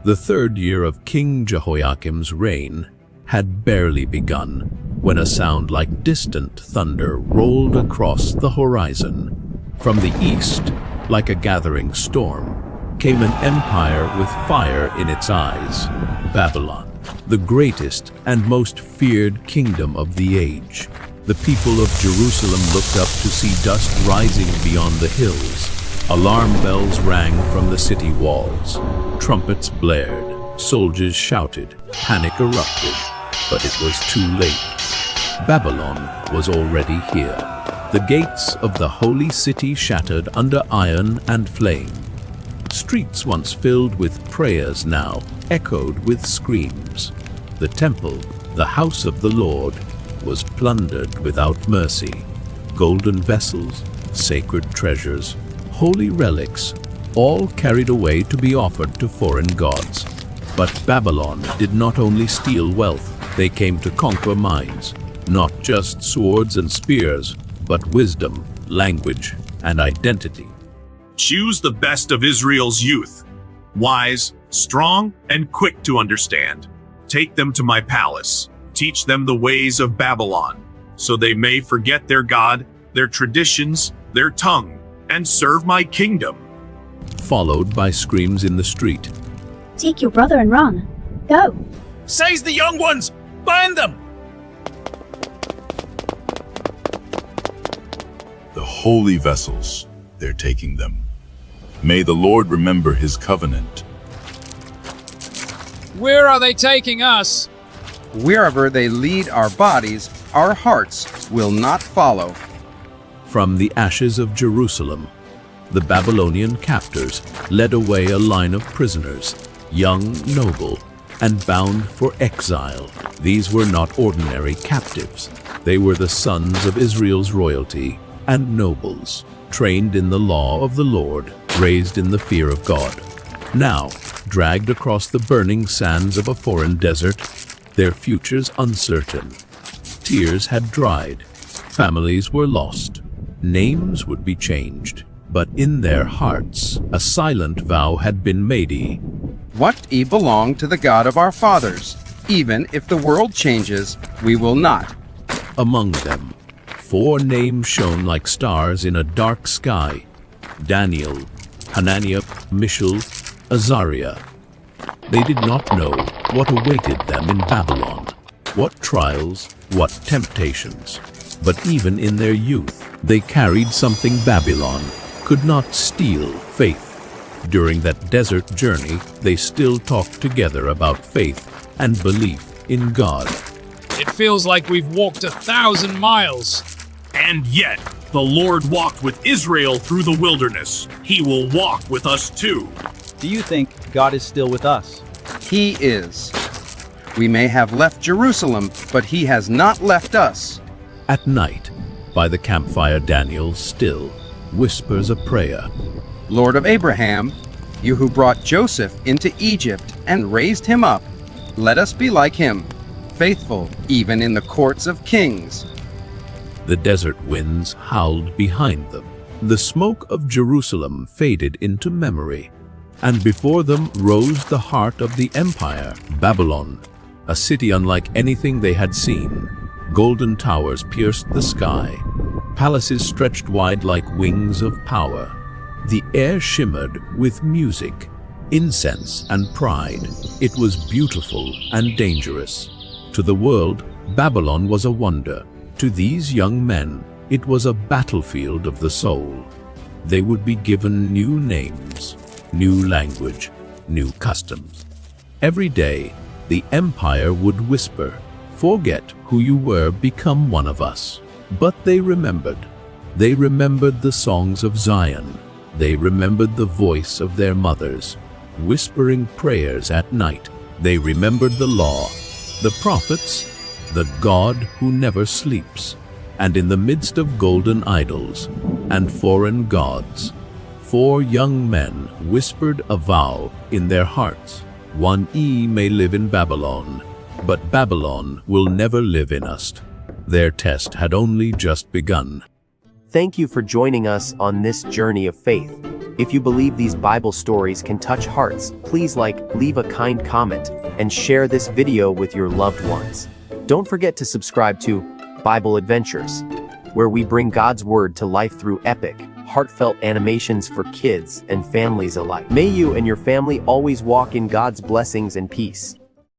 The third year of King Jehoiakim's reign had barely begun when a sound like distant thunder rolled across the horizon. From the east, like a gathering storm, came an empire with fire in its eyes, Babylon, the greatest and most feared kingdom of the age. The people of Jerusalem looked up to see dust rising beyond the hills. Alarm bells rang from the city walls. Trumpets blared. Soldiers shouted. Panic erupted. But it was too late. Babylon was already here. The gates of the holy city shattered under iron and flame. Streets once filled with prayers now echoed with screams. The temple, the house of the Lord, was plundered without mercy. Golden vessels, sacred treasures, holy relics, all carried away to be offered to foreign gods. But Babylon did not only steal wealth, they came to conquer minds. Not just swords and spears, but wisdom, language, and identity. Choose the best of Israel's youth, wise, strong, and quick to understand. Take them to my palace. Teach them the ways of Babylon, so they may forget their God, their traditions, their tongue, and serve my kingdom. Followed by screams in the street. Take your brother and run. Go. Seize the young ones! Bind them! The holy vessels, they're taking them. May the Lord remember his covenant. Where are they taking us? Wherever they lead our bodies, our hearts will not follow. From the ashes of Jerusalem, the Babylonian captors led away a line of prisoners, young, noble, and bound for exile. These were not ordinary captives. They were the sons of Israel's royalty and nobles, trained in the law of the Lord, raised in the fear of God. Now, dragged across the burning sands of a foreign desert, their futures uncertain. Tears had dried. Families were lost. Names would be changed. But in their hearts, a silent vow had been made. What ye belong to the God of our fathers. Even if the world changes, we will not. Among them, 4 names shone like stars in a dark sky. Daniel, Hananiah, Mishael, Azariah. They did not know what awaited them in Babylon, what trials, what temptations. But even in their youth, they carried something Babylon could not steal: faith. During that desert journey, they still talked together about faith and belief in God. It feels like we've walked 1,000 miles. And yet, the Lord walked with Israel through the wilderness. He will walk with us too. Do you think God is still with us? He is. We may have left Jerusalem, but he has not left us. At night, by the campfire, Daniel still whispers a prayer. Lord of Abraham, you who brought Joseph into Egypt and raised him up, let us be like him, faithful even in the courts of kings. The desert winds howled behind them. The smoke of Jerusalem faded into memory, and before them rose the heart of the empire, Babylon, a city unlike anything they had seen. Golden towers pierced the sky. Palaces stretched wide like wings of power. The air shimmered with music, incense, and pride. It was beautiful and dangerous. To the world, Babylon was a wonder. To these young men, it was a battlefield of the soul. They would be given new names, new language, new customs. Every day, the empire would whisper, "Forget who you were, become one of us." But they remembered. They remembered the songs of Zion. They remembered the voice of their mothers, whispering prayers at night. They remembered the law, the prophets, the God who never sleeps. And in the midst of golden idols and foreign gods, 4 young men whispered a vow in their hearts. "One may live in Babylon, but Babylon will never live in us." Their test had only just begun. Thank you for joining us on this journey of faith. If you believe these Bible stories can touch hearts, please leave a kind comment, and share this video with your loved ones. Don't forget to subscribe to Bible Adventures, where we bring God's Word to life through epic, heartfelt animations for kids and families alike. May you and your family always walk in God's blessings and peace.